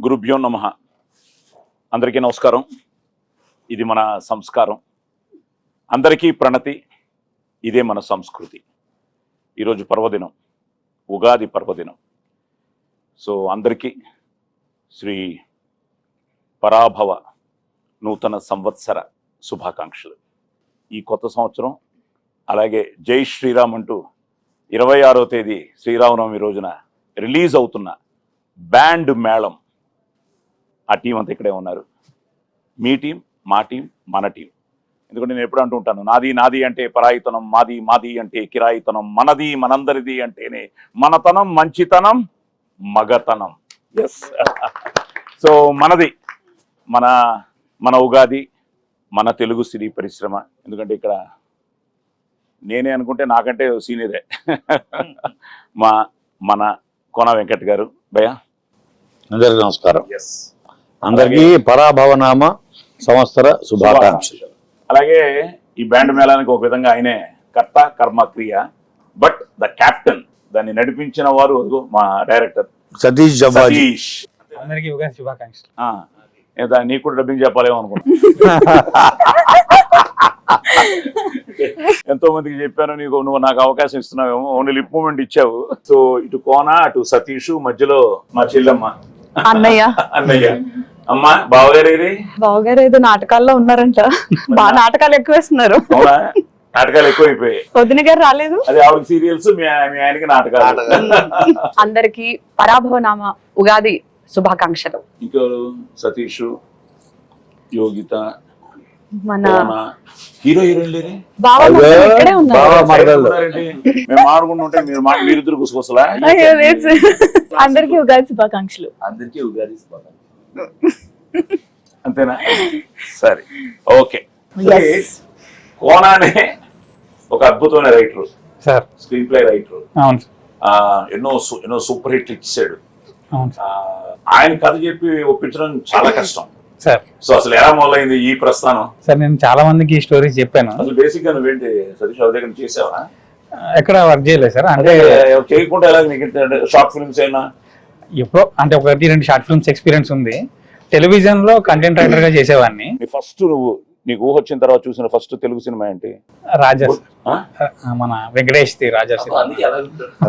గురుభ్యో నమః. అందరికీ నమస్కారం. ఇది మన సంస్కారం, అందరికీ ప్రణతి. ఇదే మన సంస్కృతి. ఈరోజు పర్వదినం, ఉగాది పర్వదినం. సో అందరికీ శ్రీ పరాభవ నూతన సంవత్సర శుభాకాంక్షలు. ఈ కొత్త సంవత్సరం, అలాగే జై శ్రీరామ్ అంటూ 26వ తేదీ శ్రీరామనవమి రోజున రిలీజ్ అవుతున్న బ్యాండ్ మేళం, ఆ టీం అంతా ఇక్కడే ఉన్నారు. మీ టీం, మా టీం, మన టీం. ఎందుకంటే నేను ఎప్పుడు అంటూ ఉంటాను, నాది నాది అంటే పరాయితనం, మాది మాది అంటే కిరాయితనం, మనది మనందరిది అంటేనే మనతనం, మంచితనం, మగతనం. ఎస్. సో మనది మన ఉగాది, మన తెలుగు సినీ పరిశ్రమ. ఎందుకంటే ఇక్కడ నేనే అనుకుంటే నాకంటే సీనియరే మన కోన వెంకట్ గారు. భయ్యా అందరికీ నమస్కారం. ఎస్. అందరికీ పరాభవనామ సంవత్సర శుభాకాంక్షలు. అలాగే ఈ బ్యాండ్ మేళానికి ఒక విధంగా ఆయనే కర్త కర్మ క్రియ, బట్ ద కెప్టెన్, దాన్ని నడిపించిన వారు మా డైరెక్టర్ సతీష్ జవ్వాజీ. సతీష్. అందరికీ ఉగాది శుభాకాంక్షలు. నీకు కూడా డబ్బింగ్ చెప్పాలేమో అనుకున్నా. ఎంతో మందికి చెప్పాను, నువ్వు నాకు అవకాశం ఇస్తున్నావేమో, ఓన్లీ లిప్ మూమెంట్ ఇచ్చావు. సో ఇటు కోన, అటు సతీష్, మధ్యలో మా చెల్లెమ్మ అన్నయ్య. అమ్మా బావగారు బావగారు ఏదో నాటకాల్లో ఉన్నారంట. బాగా నాటకాలు ఎక్కువ వేస్తున్నారు. నాటకాలు ఎక్కువైపోయాయి. వదిన గారు రాలేదు. అది ఆవిడ సీరియల్స్, మీ ఆయనకి నాటకాలు. అందరికి పరాభవనామ ఉగాది శుభాకాంక్షలు. ఇంకో సతీష్, యోగిత, మన హీరో హీరోయిన్ లేరే? బావ ఇక్కడే ఉన్నారు. మేము ఆడుకుంటుంటే మీరిద్దరు గుసగుసలా. అందరికి ఉగాది శుభాకాంక్షలు. అందరికీ ఉగాది శుభాకాంక్షలు. అంతేనా? సరే, ఓకే. కోనానే ఒక అద్భుతమైన writer sir, screen play writer. అవును. ఎన్నో సూపర్ హిట్లు ఇచ్చాడు. అవును. ఆయన కథ చెప్పి ఒప్పించడం చాలా కష్టం సార్. సో అసలు ఎలా మొదలైంది ఈ ప్రస్థానం? సార్, నేను చాలా మందికి స్టోరీస్ చెప్పాను. అసలు బేసిక్ గా నువ్వేంటి సతీష్ బాబు దగ్గర చేసావా? ఎక్కడ వర్క్ చేయలేదు సార్. అంటే చేయకుండా ఎలా నీకు షార్ట్ ఫిల్మ్స్ అయినా? ఎప్పుడో అంటే 1-2 షార్ట్ ఫిల్మ్స్ ఎక్స్పీరియన్స్ ఉంది. టెలివిజన్ లో కంటెంట్ రైటర్ గా చేసేవాడిని. ఫస్ట్ నీకు ఊహ వచ్చిన తర్వాత చూసిన ఫస్ట్ తెలుగు సినిమా ఏంటి? రాజా, మన Venkatesh the Raja.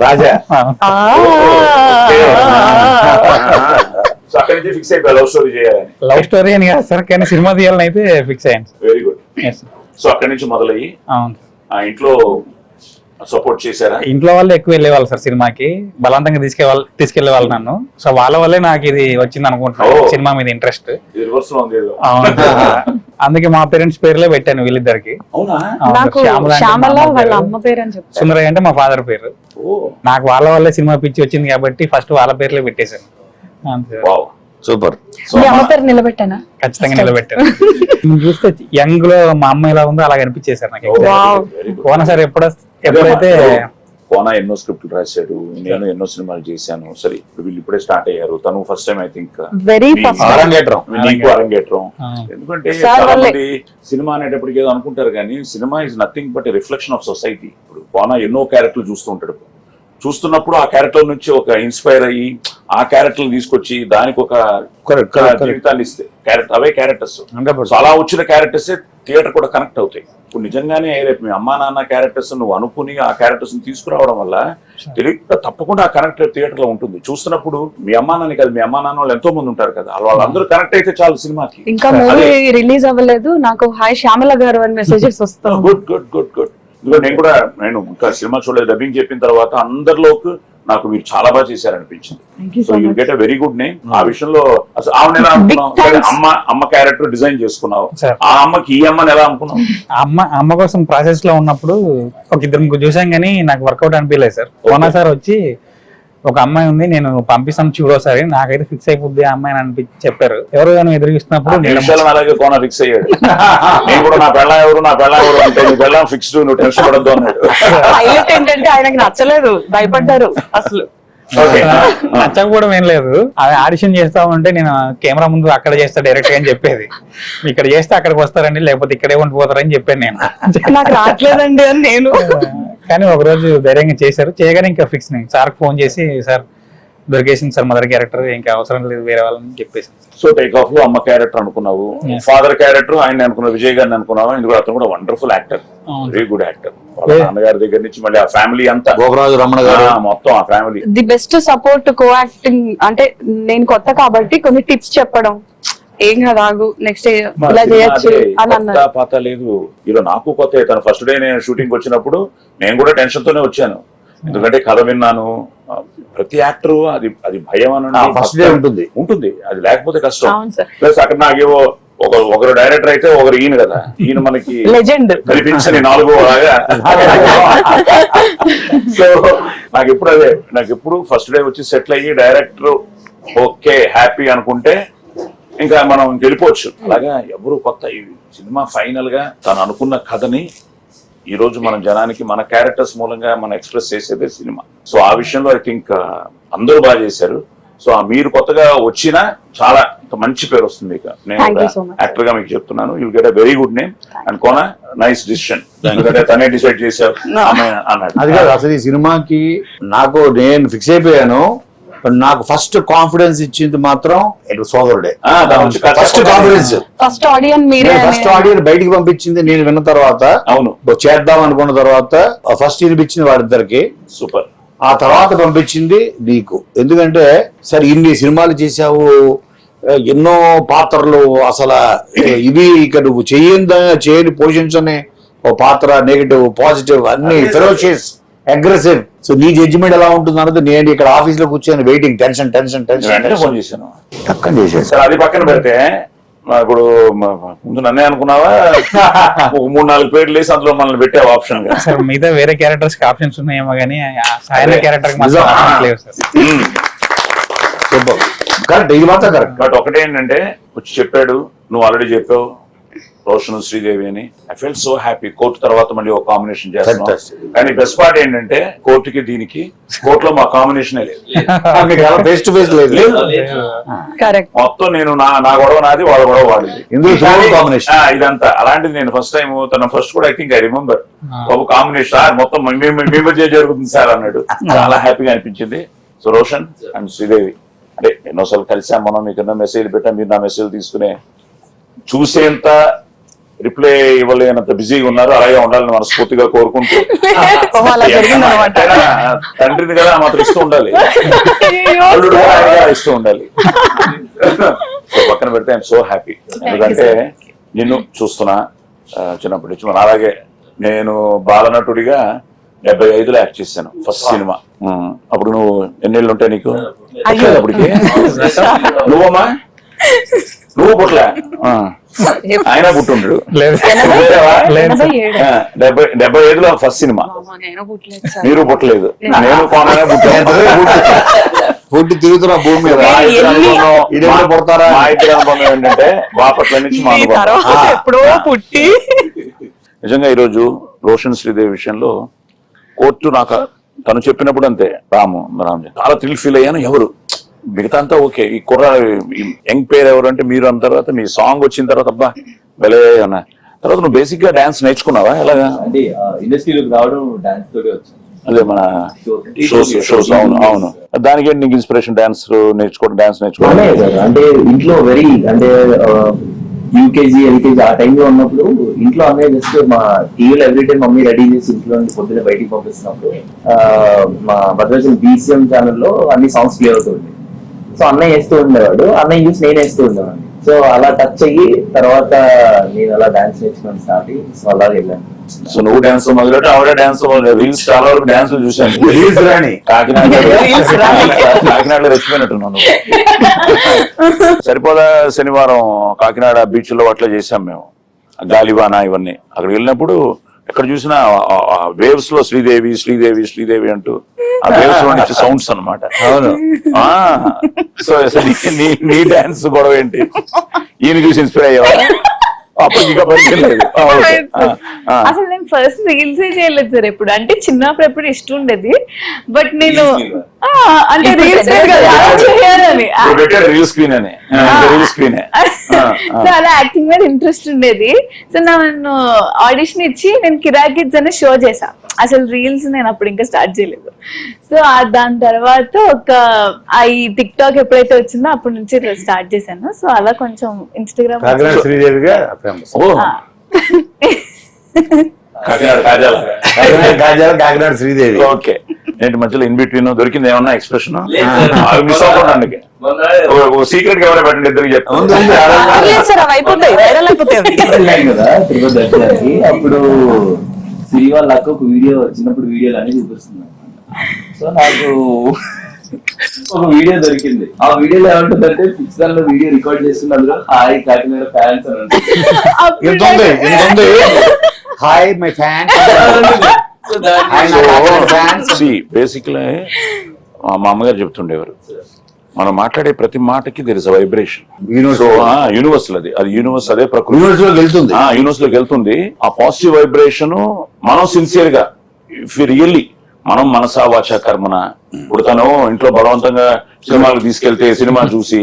Raja. So అక్కడి నుంచి ఫిక్స్ అయిపోయి లవ్ స్టోరీ చేయాలని. లవ్ స్టోరీ అని కాదు సార్, కానీ సినిమా తీయాలని అయితే ఫిక్స్ అయ్యాను. Very good. సో అక్కడి నుంచి మొదలయ్యి ఇంట్లో సపోర్ట్ చేశారా? ఇంట్లో వాళ్ళు ఎక్కువ వెళ్ళేవాళ్ళు సార్ సినిమాకి, బలవంతంగా తీసుకెళ్లే వాళ్ళు నన్ను. సో వాళ్ళ వల్లే నాకు ఇది వచ్చింది అనుకుంటున్నాను, సినిమా మీద ఇంట్రెస్ట్. అందుకే మా పేరెంట్స్ పేర్లే పెట్టాను వీళ్ళిద్దరికి. సుందరయ్య అంటే మా ఫాదర్ పేరు. నాకు వాళ్ళ వల్లే సినిమా పిచ్చి వచ్చింది కాబట్టి ఫస్ట్ వాళ్ళ పేర్లే పెట్టేశాను. సూపర్. నిలబెట్టానా? ఖచ్చితంగా నిలబెట్టాను. చూస్తే యంగ్ లో మా అమ్మ ఎలా ఉందో అలా కనిపించేశారు నాకు. కోన సార్ ఎప్పుడైతే కోన ఎన్నో స్క్రిప్ట్లు రాశాడు, నేను ఎన్నో సినిమాలు చేశాను. సరే, వీళ్ళు ఇప్పుడే స్టార్ట్ అయ్యారు. తను ఫస్ట్ టైం ఐ థింక్ అరంగేట్రం. ఎందుకంటే చాలా మంది సినిమా అనేటప్పటికి ఏదో అనుకుంటారు, కానీ cinema is nothing but reflection of society. ఇప్పుడు కోన ఎన్నో క్యారెక్టర్లు చూస్తూ ఉంటాడు. చూస్తున్నప్పుడు ఆ క్యారెక్టర్ నుంచి ఒక ఇన్స్పైర్ అయ్యి ఆ క్యారెక్టర్ తీసుకొచ్చి దానికి ఒక జీవితాన్ని ఇస్తే అవే క్యారెక్టర్స్. అలా వచ్చిన క్యారెక్టర్స్ థియేటర్ కూడా కనెక్ట్ అవుతాయి. ఇప్పుడు నిజంగానే రేపు మీ అమ్మా నాన్న క్యారెక్టర్స్ నువ్వు అనుకుని ఆ క్యారెక్టర్స్ తీసుకురావడం వల్ల తెలియక తప్పకుండా ఆ కనెక్ట్ థియేటర్ లో ఉంటుంది. చూస్తున్నప్పుడు మీ అమ్మా నాన్న కదా, మీ అమ్మా నాన్న వాళ్ళు ఎంతో మంది ఉంటారు కదా, వాళ్ళందరూ కనెక్ట్ అయితే చాలు సినిమాకి. ఇంకా మూవీ రిలీజ్ అవ్వలేదు, నాకు హాయ్ శ్యామల గారు అని మెసేజెస్ వస్తాయి. Good good good good. నేను ఇంకా సినిమా చూడలేదు, డబ్బింగ్ చెప్పిన తర్వాత అందరిలోకి నాకు మీరు చాలా బాగా చేశారనిపించింది. So you get a very good name. ఆ విషయంలో అసలు ఆమెను ఎలా అనుకున్నావు? అమ్మ క్యారెక్టర్ డిజైన్ చేసుకున్నావు, ఆ అమ్మకి ఈ అమ్మని ఎలా అనుకున్నావు? అమ్మ కోసం ప్రాసెస్ లో ఉన్నప్పుడు ఒక ఇద్దరు చూసాం కానీ నాకు వర్కౌట్ అనిపించలేదు సార్. కోనా సార్ వచ్చి ఒక అమ్మాయి ఉంది, నేను పంపిస్తాను చూడోసారి, నాకైతే ఫిక్స్ అయిపోద్ది ఆ అమ్మాయి అని చెప్పారు. ఎవరు ఎదురుస్తున్నప్పుడు అలాగే కోన ఫిక్స్ అయ్యాడు. నేను కూడా నా పెళ్ళ ఎవరు అంటే నీ పెళ్ళ ఫిక్స్డ్, నువ్వు టెన్షన్ పడద్దు అన్నాడు. ఏంటంటే ఆయనకి నచ్చలేదు, భయపడ్డారు. అసలు నచ్చకపోవడం ఏం లేదు, అది ఆడిషన్ చేస్తామంటే నేను కెమెరా ముందు అక్కడ చేస్తా డైరెక్ట్ గా అని చెప్పేది. ఇక్కడ చేస్తే అక్కడికి వస్తారండి, లేకపోతే ఇక్కడే ఉండిపోతారని చెప్పాను నేను. నాకు రావట్లేదండి అని నేను. కానీ ఒక రోజు ధైర్యంగా చేశారు. చేయగానే ఇంకా ఫిక్స్. నేను సార్ ఫోన్ చేసి, సార్ దొరికేసింది సార్ మదర్ క్యారెక్టర్, ఇంకా అవసరం లేదు వేరే వాళ్ళని చెప్పేసి. సో టేక్ ఆఫ్ లో అమ్మ క్యారెక్టర్ అనుకున్నావు, Yes. ఫాదర్ క్యారెక్టర్ ఆయన అనుకున్నావు, విజయ్ గారిని అనుకున్నావు. ఎందుకంటే అతను కూడా వండర్ఫుల్ యాక్టర్, అవును. Very good actor. వాళ్ళ Yeah. నాన్నగారి దగ్గర నుంచి మళ్ళీ ఆ ఫ్యామిలీ అంతా, గోపరాజు రమణ గారు మొత్తం ఆ family. The best support co acting అంటే నేను కొత్త కాబట్టి కొన్ని టిప్స్ చెప్పడం, ఏం కాదు ఆగు నెక్స్ట్ ఇలా చేయొచ్చు అని అన్నారు. పాత లేదు ఇలా నాకు కొత్త. తను ఫస్ట్ డే నేను షూటింగ్ వచ్చినప్పుడు నేను కూడా టెన్షన్ తోనే వచ్చాను, ఎందుకంటే కథ విన్నాను. ప్రతి యాక్టర్ అది భయం అని ఫస్ట్ డే ఉంటుంది. ఉంటుంది, అది లేకపోతే కష్టం. అవును సార్. ప్లస్ అక్కడ నాకేవో ఒకరు డైరెక్టర్ అయితే ఒకరు ఈయన కదా, ఈయన మనకి లెజెండ్ కనిపించని నాలుగో లాగా. సో నాకు ఎప్పుడు ఫస్ట్ డే వచ్చి సెటిల్ అయ్యి డైరెక్టర్ ఓకే హ్యాపీ అనుకుంటే ఇంకా మనం వెళ్ళిపోవచ్చు. అలాగా ఎవరు కొత్త ఈ సినిమా ఫైనల్ గా తను అనుకున్న కథని ఈ రోజు మనం జనానికి మన క్యారెక్టర్స్ మూలంగా మనం ఎక్స్ప్రెస్ చేసేదే సినిమా. సో ఆ విషయంలో ఐ థింక్ అందరూ బాగా చేశారు. సో మీరు కొత్తగా వచ్చినా చాలా మంచి పేరు వస్తుంది మీకు. నేను Thank you so much. Actor గా మీకు చెప్తున్నాను, you'll get a very good name and Kona nice decision. ఎందుకంటే తనే డిసైడ్ చేశారు అన్నాడు. అది కాదు అసలు ఈ సినిమాకి నేను ఫిక్స్ అయిపోయాను. నాకు ఫస్ట్ కాన్ఫిడెన్స్ ఇచ్చింది మాత్రం సోదరుడే. ఫస్ట్ కాన్ఫిడెన్స్, ఫస్ట్ ఆడియన్ మీరే. ఫస్ట్ ఆడియన్ బయటికి పంపించింది నేను విన్న తర్వాత, అవును చేద్దాం అనుకున్న తర్వాత ఫస్ట్ వినిపించింది వాడిద్దరికి, సూపర్. ఆ తర్వాత పంపించింది నీకు. ఎందుకంటే సరే ఇన్ని సినిమాలు చేశావు, ఎన్నో పాత్రలు, అసలు ఇవి ఇక నువ్వు చేయని పోషించని ఓ పాత్ర, నెగిటివ్ పాజిటివ్ అన్ని ఫెరోషియస్ అగ్రెసివ్. సో నీ జడ్జిమెంట్ ఎలా ఉంటుంది అన్నది నేను ఇక్కడ ఆఫీస్ లో కూర్చొని వెయిటింగ్, టెన్షన్ వెంటనే ఫోన్ చేశాను, పక్కన చేసేది. సరే అది పక్కన పెడితే ఇప్పుడు ముందు నన్నే అనుకున్నావా, ఒక 3-4 పేర్లు వేసి అందులో మనల్ని పెట్టావు ఆప్షన్ గా. సార్ మిగతా వేరే క్యారెక్టర్స్ కి ఆప్షన్స్ ఉన్నాయేమో కానీ సాయన క్యారెక్టర్ కి మాత్రం నిజం. options లేవు సార్. కరెక్ట్, ఇది మాత్రం కరెక్ట్. బట్ ఒకటే ఏంటంటే వచ్చి చెప్పాడు, నువ్వు ఆల్రెడీ చెప్పావు రోషన్ శ్రీదేవి అని. I fell so happy. Court తర్వాత మళ్ళీ ఒక కాంబినేషన్ చేస్తాను. Fantastic. కానీ బెస్ట్ పార్ట్ ఏంటంటే కోర్టుకి దీనికి కోర్టులో మా కాంబినేషనే లేదు. ఫేస్ టు ఫేస్ లేదు. కరెక్ట్. మొత్తం నేను నా గొడవ నాది, వాళ్ళ గొడవ వాడిది. ఇందులో కానీ, కాంబినేషన్ ఇదంతా అలాంటిది నేను ఫస్ట్ టైం తన ఫస్ట్ కూడా ఐ థింక్ ఐ రిమెంబర్ ఒక కాంబినేషన్ సార్ మొత్తం మీ మధ్య జరుగుతుంది సార్ అన్నాడు. చాలా హ్యాపీగా అనిపించింది. సో రోషన్ అండ్ శ్రీదేవి అంటే ఎన్నోసార్లు కలిసాం మనం, మీకు ఎన్నో మెసేజ్ పెట్టాం, మీరు నా మెసేజ్ తీసుకునే చూసేంత రిప్లై ఇవ్వలేనంత బిజీగా ఉన్నారు. అలాగే ఉండాలని మనస్ఫూర్తిగా కోరుకుంటూ, అలా జరిగిందన్నమాట. తండ్రిని కదా మాత్రం ఇస్తూ ఉండాలి, అల్లుడు కూడా ఇస్తూ ఉండాలి. సో పక్కన పెడితే ఐఎమ్ సో హ్యాపీ. ఎందుకంటే నిన్ను చూస్తున్నా చిన్నప్పటి నుంచి. మరి అలాగే నేను బాలనటుడిగా 75లో యాక్ట్ చేశాను ఫస్ట్ సినిమా. అప్పుడు నువ్వు ఎన్నేళ్ళు ఉంటాయి నీకు అప్పటికి? నువ్వమ్మా నువ్వు పుట్ల ఆయన పుట్టుండడు. 75లో ఫస్ట్ సినిమా. మీరు పుట్టలేదు, నేను కోననే పుట్టాను. పుట్టి తిరుగుతున్నా భూమి మీద. పుడతారా? మా ఇద్దరు అనుబంధం ఏంటంటే బాపట్ల నుంచి మా అనుబంధం. ఎప్పుడో పుట్టి. నిజంగా ఈరోజు రోషన్ శ్రీదేవి విషయంలో కోర్టు నాకు తను చెప్పినప్పుడు అంతే, రాము చాలా థ్రిల్ ఫీల్ అయ్యాను. ఎవరు మిగతా అంతా ఓకే, ఈ కుర్ర యంగ్ పేరు ఎవరు అంటే మీరు అన్న తర్వాత మీ సాంగ్ వచ్చిన తర్వాత అబ్బా భలే అన్నా. తర్వాత నువ్వు బేసిక్ గా డాన్స్ నేర్చుకున్నావా ఎలాగా? అంటే ఇండస్ట్రీలోకి రావడం డాన్స్ తోటే వచ్చింది. అదే మన షోస్. అవును అవును. దానికి నీకు ఇన్స్పిరేషన్ డాన్స్ నేర్చుకోవడం అంటే ఇంట్లో వెరీ అంటే యూకేజీ ఎల్కేజీ ఆ టైంలో ఉన్నప్పుడు ఇంట్లో అన్నయ్య జస్ట్ మా టీవీలో ఎవ్రీడే మమ్మీ రెడీ చేసి ఇంట్లో పొద్దున బయటికి పంపిస్తున్నప్పుడు మా భద్రాచలం BCM ఛానల్లో అన్ని సాంగ్స్ ప్లే అవుతుంది. సో అన్నయ్య వేస్తూ ఉండేవాడు, అన్నయ్య చూసి నేను వేస్తూ ఉండేవాడిని. సో అలా టచ్ అయ్యి తర్వాత నేను అలా డాన్స్ నేర్చుకుని స్టార్ట్ అయ్యి సో అలా వెళ్ళాను. సో నువ్వు డాన్స్ మొదలెట్టి ఆవిడ డాన్స్ రీల్స్ చాలా వరకు డాన్స్ చూశాను. రీల్స్ రాని కాకినాడలో రెచ్చిపోయినట్టున్నాను. సరిపోదా శనివారం కాకినాడ బీచ్ లో అట్లా చేసాం మేము, గాలివాన ఇవన్నీ. అక్కడికి వెళ్ళినప్పుడు ఎక్కడ చూసినా వేవ్స్ లో శ్రీదేవి శ్రీదేవి శ్రీదేవి అంటూ ఆ వేవ్స్ లో నుంచి సౌండ్స్ అనమాట. అవును. సో నీ డాన్స్ గొడవ ఏంటి? ఈయన చూసి ఇన్స్పైర్ అయ్యావా? అప్పుడు ఇంకా పరిచయం లేదు. ఓకే. అసలు నేను ఫస్ట్ రీల్స్ చేయలేదు సార్ ఎప్పుడు, అంటే చిన్నప్పుడు ఎప్పుడు ఇష్టం ఉండేది, బట్ నేను అంటే రీల్స్ చేయాలని రీల్ స్క్రీన్ అని రీల్ స్క్రీన్ సో అలా యాక్టింగ్ మీద ఇంట్రెస్ట్ ఉండేది. సో నన్ను ఆడిషన్ ఇచ్చి నేను కిరాక్ కిడ్స్ అనే షో చేసా. అసలు రీల్స్ నేను అప్పుడు ఇంకా స్టార్ట్ చేయలేదు. సో దాని తర్వాత ఈ టిక్ టాక్ ఎప్పుడైతే వచ్చిందో అప్పటి నుంచి స్టార్ట్ చేశాను. సో అలా కొంచెం ఇన్స్టాగ్రామ్ కాకినాడ శ్రీదేవిగా ఫేమస్. కాకినాడ శ్రీదేవి. ఓకే. ఏంటి మధ్యలో ఇన్ బిట్వీన్ దొరికింది ఏమన్నా ఎక్స్ప్రెషన్ మిస్ అవ్వకుండా సీక్రెట్ గా ఎవరైనా పెట్టండి ఇద్దరికి చెప్తాను. సార్ అవి అయిపోతాయి, వైరల్ అయిపోతాయి అవి. కదా తిరుపతి దర్శనానికి అప్పుడు సిరి వాళ్ళ అక్క ఒక వీడియో, చిన్నప్పుడు వీడియోలు అన్ని చూపిస్తున్నాను. సో నాకు ఒక వీడియో దొరికింది. ఆ వీడియోలో ఏమంటుందంటే పిక్చర్ లో వీడియో రికార్డ్ చేస్తున్నందులో హాయ్ కాకినాడ ఫ్యాన్స్ అని ఉంటుంది. Hi my fan. బేసిక్లీ మా అమ్మగారు చెప్తుండేవారు, మనం మాట్లాడే ప్రతి మాటకి there is a vibration. Universe అది యూనివర్స్ అదే ప్రకృతి యూనివర్స్ లోకి వెళ్తుంది. ఆ పాజిటివ్ వైబ్రేషన్ మనం సిన్సియర్ గా ఇఫ్ రియల్లీ మనం మనసా వాచా కర్మన ఇప్పుడు తను ఇంట్లో బలవంతంగా సినిమాలకు తీసుకెళ్తే సినిమా చూసి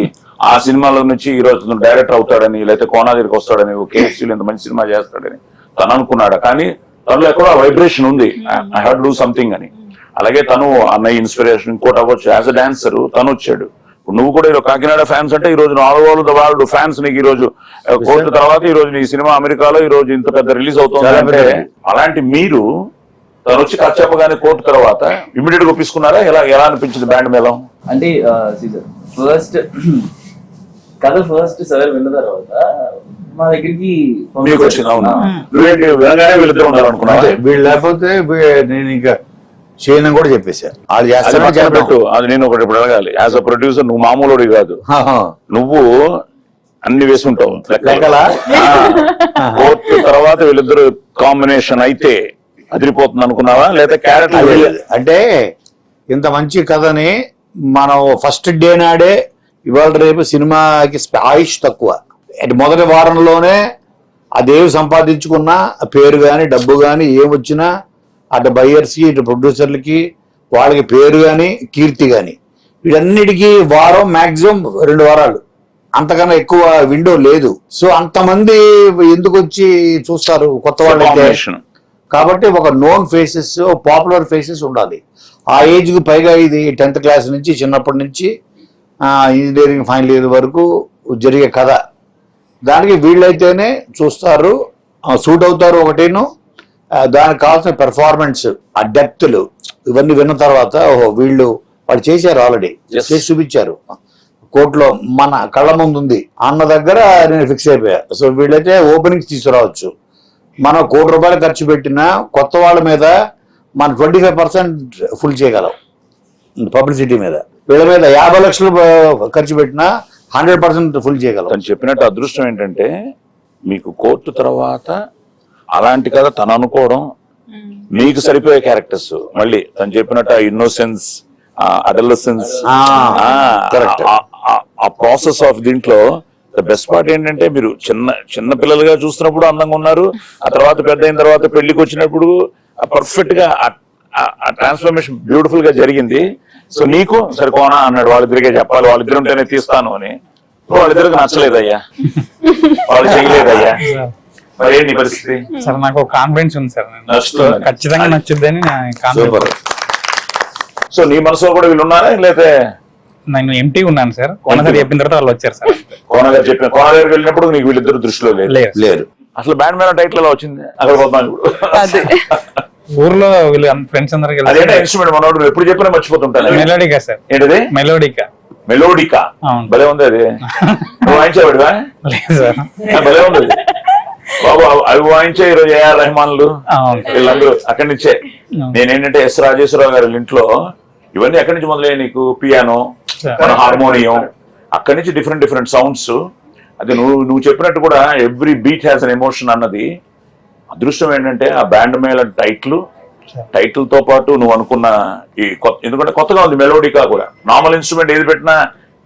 ఆ సినిమాలో నుంచి ఈ రోజు డైరెక్టర్ అవుతాడని లేకపోతే కోనాదిరికి వస్తాడని కేఎఫ్సీలో ఇంత మంచి సినిమా చేస్తాడని తను అనుకున్నాడు. కానీ తనలో ఎక్కడో ఆ వైబ్రేషన్ ఉంది, I have to do something అని. అలాగే తను అన్నయ్య ఇన్స్పిరేషన్ ఇంకోటి అవ్వచ్చు. యాజ్ అ డాన్సర్ తను వచ్చాడు. నువ్వు కూడా ఈరోజు కాకినాడ ఫ్యాన్స్ అంటే ఈ రోజు all over the world fans నీకు ఈ రోజు కోర్టు తర్వాత ఈ రోజు నీ సినిమా అమెరికాలో ఈ రోజు ఇంత పెద్ద రిలీజ్ అవుతుంది అంటే అలాంటి మీరు తను వచ్చి కథ చెప్పగానే కోర్టు తర్వాత ఇమీడియట్ గా ఒప్పించుకున్నారా? ఎలా అనిపించింది బ్యాండ్ మేళం? అంటే ఫస్ట్ కథ సార్ విన్న తర్వాత మా దగ్గరికి మీకు వచ్చింది. అవునా? వినగానే వీళ్ళిద్దరు ఉండాలనుకున్నా. వీళ్ళు లేకపోతే నేను ఇంకా చేయను కూడా చెప్పేశారు. అది పెట్టు. అది నేను ఒకటి ఇప్పుడు అడగాలి. యాజ్ అ ప్రొడ్యూసర్ నువ్వు మామూలుడి కాదు, నువ్వు అన్ని వేసుంటావు లెక్కలా. కోర్టు తర్వాత వీళ్ళిద్దరు కాంబినేషన్ అయితే అదిరిపోతుంది అనుకున్నావా? లేదా క్యారెక్టర్ అంటే ఇంత మంచి కథని మనం ఫస్ట్ డే నాడే ఇవాళ రేపు సినిమాకి ఆయుష్ తక్కువ. మొదటి వారంలోనే అదేవి సంపాదించుకున్న పేరు కానీ డబ్బు కానీ ఏమొచ్చినా అటు బయ్యర్స్కి ఇటు ప్రొడ్యూసర్లకి వాళ్ళకి పేరు కానీ కీర్తి కానీ వీటన్నిటికీ వారం మ్యాక్సిమం 2 వారాలు, అంతకన్నా ఎక్కువ విండో లేదు. సో అంతమంది ఎందుకు వచ్చి చూస్తారు కొత్త వాళ్ళైతే? కాబట్టి ఒక నోన్ ఫేసెస్, పాపులర్ ఫేసెస్ ఉండాలి. ఆ ఏజ్కి పైగా ఇది 10th క్లాస్ నుంచి చిన్నప్పటి నుంచి ఇంజనీరింగ్ ఫైనల్ ఇయర్ వరకు జరిగే కథ. దానికి వీళ్ళైతేనే చూస్తారు, సూట్ అవుతారు. ఒకటేను దానికి కావాల్సిన పెర్ఫార్మెన్స్, ఆ డెప్త్లు ఇవన్నీ విన్న తర్వాత ఓహో వాళ్ళు చేశారు, ఆల్రెడీ చేసి చూపించారు, కోర్టులో మన కళ్ళ ముందు ఉంది అన్న దగ్గర నేను ఫిక్స్ అయిపోయా. సో వీళ్ళైతే ఓపెనింగ్స్ తీసుకురావచ్చు. మనం ₹1,00,00,000 ఖర్చు పెట్టినా కొత్త వాళ్ళ మీద మనం 25% ఫుల్ చేయగలం పబ్లిసిటీ మీద. వీళ్ళ మీద 50 లక్షలు ఖర్చు పెట్టినా 100% ఫుల్ చేయగలం. తను చెప్పినట్టు అదృష్టం ఏంటంటే మీకు కోర్టు తర్వాత అలాంటి కదా తను అనుకోవడం, మీకు సరిపోయే క్యారెక్టర్స్ మళ్ళీ తను చెప్పినట్టు ఇన్నోసెన్స్, అడలసెన్స్, ఆ ప్రాసెస్ ఆఫ్ దీంట్లో ద బెస్ట్ పార్ట్ ఏంటంటే మీరు చిన్న పిల్లలుగా చూస్తున్నప్పుడు అందంగా ఉన్నారు, ఆ తర్వాత పెద్ద అయిన తర్వాత పెళ్లికి వచ్చినప్పుడు పర్ఫెక్ట్ గా ఆ ట్రాన్స్ఫర్మేషన్ బ్యూటిఫుల్ గా జరిగింది. సో నీకు సరిపోనా అన్నాడు, వాళ్ళిద్దరికే చెప్పాలి, వాళ్ళిద్దరు ఉంటేనే తీస్తాను అని. వాళ్ళిద్దరికి నచ్చలేదయ్యా, వాళ్ళు చేయలేదయ్యా, మరి ఏంటి పరిస్థితి? సార్ నాకు కాన్ఫిడెన్స్ ఉంది సార్, నచ్చుతుంది, ఖచ్చితంగా నచ్చుద్దని. సో నీ మనసులో కూడా వీళ్ళు ఉన్నారా? లేకపోతే నేను ఎంటీ ఉన్నాను సార్, కోనగారు చెప్పిన తర్వాత వాళ్ళు వచ్చారు సార్. కోనగారు కోనగారికి వెళ్ళినప్పుడు నీకు వీళ్ళిద్దరు దృష్టిలో లేరు. అసలు బ్యాండ్ మీద టైటిల్ ఎలా వచ్చింది? అక్కడ పోతాను ఇప్పుడు ఊర్లో వీళ్ళు ఫ్రెండ్స్ అందరికి ఇన్స్ట్రుమెంట్ మనోడు ఎప్పుడు చెప్పినా మర్చిపోతుంటాను. మెలోడికా సార్. ఏంటది? మెలోడికా. భలే ఉంది అది. నువ్వు వాయించేవాడివా? లేదు సార్. భలే ఉంది బాబు. అవి వాయించే ఈరోజు ఏఆర్ రెహమాన్లు వీళ్ళందరూ అక్కడి నుంచే. నేనేంటంటే ఎస్ రాజేశ్వరరావు గారి ఇంట్లో ఇవన్నీ ఎక్కడి నుంచి మొదలయ్యాయి నీకు? పియానో, హార్మోనియం, అక్కడి నుంచి డిఫరెంట్ సౌండ్స్. అది నువ్వు చెప్పినట్టు కూడా every beat has an emotion అన్నది. అదృష్టం ఏంటంటే ఆ బ్యాండ్ మేళ టైటిల్ తో పాటు నువ్వు అనుకున్న ఈ ఎందుకంటే కొత్తగా ఉంది మెలోడికా కూడా. నార్మల్ ఇన్స్ట్రుమెంట్ ఏది పెట్టినా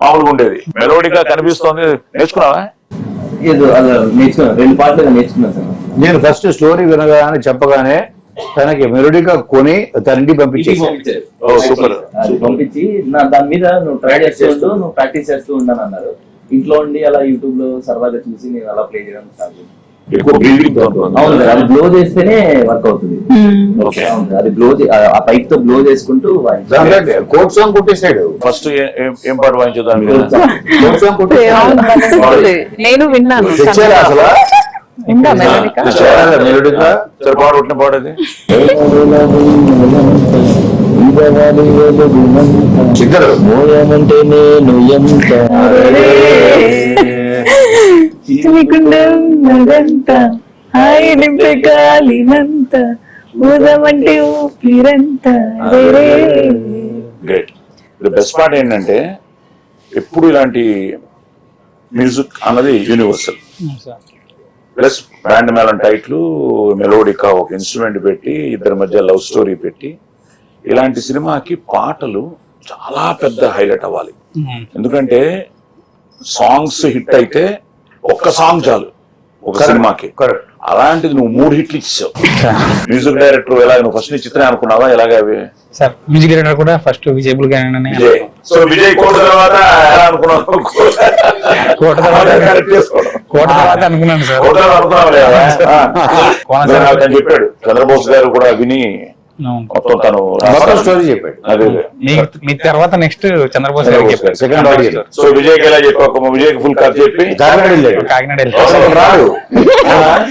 మామూలుగా ఉండేది, మెలోడికా కనిపిస్తోంది. నేర్చుకున్నావా? ఏదో అలా నేర్చుకున్నాను, 2 పాటలు నేర్చుకున్నాను సార్. నేను ఫస్ట్ స్టోరీ వినగానే చెప్పగానే తనకి మెలోడీగా కొని తన ఇంటికి ఇంటికి పంపించేసి పంపించారు. ఓ, సూపర్. అది పంపించి దాని మీద నువ్వు ట్రై చేస్తూ ఉండు, నువ్వు ప్రాక్టీస్ చేస్తూ ఉండని అన్నారు. ఇంట్లో ఉండి అలా యూట్యూబ్ లో సరదాగా చూసి నేను అలా ప్లే చేయడం స్టార్ట్ చేశాను. ఎక్కువ బ్రీడింగ్ అవును సార్, అది బ్లో చేస్తేనే వర్క్ అవుతుంది. ఓకే. అవును సార్, అది బ్లో ఆ పైప్ తో బ్లో చేసుకుంటూ కోట్ సాంగ్ కొట్టేశాడు. ఫస్ట్ ఏం పాట వాయించుదాం కోట్ సాంగ్ కొట్టేశాడు. నేను విన్నాను. తెచ్చారా అసలు ఉందా మెలోడికా? మెలోడీగా సరే పాడు, ఉట్టిన పాడేది. సింగర్ మోయమంటే నేను ఎంత చిక్కుకుండంతా హాయి నింపే గాలినంత ఊదమంటే ఊపిరంతా గ్రేట్. ది బెస్ట్ పార్ట్ ఏంటంటే ఎప్పుడు ఇలాంటి మ్యూజిక్ అన్నది యూనివర్సల్. ప్లస్ బ్యాండ్ మేళం టైట్లు, మెలోడికా ఒక ఇన్స్ట్రుమెంట్ పెట్టి ఇద్దరి మధ్య లవ్ స్టోరీ పెట్టి ఇలాంటి సినిమాకి పాటలు చాలా పెద్ద హైలైట్ అవ్వాలి. ఎందుకంటే సాంగ్స్ హిట్ అయితే ఒక్క సాంగ్ చాలు ఒక సినిమాకి. అలాంటిది నువ్వు 3 హిట్లు ఇచ్చావు. మ్యూజిక్ డైరెక్టర్ ఎలా, నువ్వు ఫస్ట్ చిత్రం అనుకున్నావా ఎలాగా అవి? సార్ మ్యూజిక్ డైరెక్టర్ కూడా ఫస్ట్ విజయబుల్ గానే. విజయ్. సో విజయ్ కోట తర్వాత ఎలా అనుకున్నావు? కోట తర్వాత అనుకున్నాను సార్. కోట అనుకున్నావు లేదా? నాకు చెప్పాడు చంద్రబోస్ గారు కూడా విని మొత్తం తను స్టోరీ చెప్పాడు. అదే మీ తర్వాత నెక్స్ట్ చంద్రబోస్ గారికి చెప్పారు. Second audio. సో విజయ్కి ఎలా చెప్పావు? విజయ్కి ఫుల్ కథ చెప్పి కాకినాడ వెళ్ళాడు. కాకినాడ అసలు రాడు,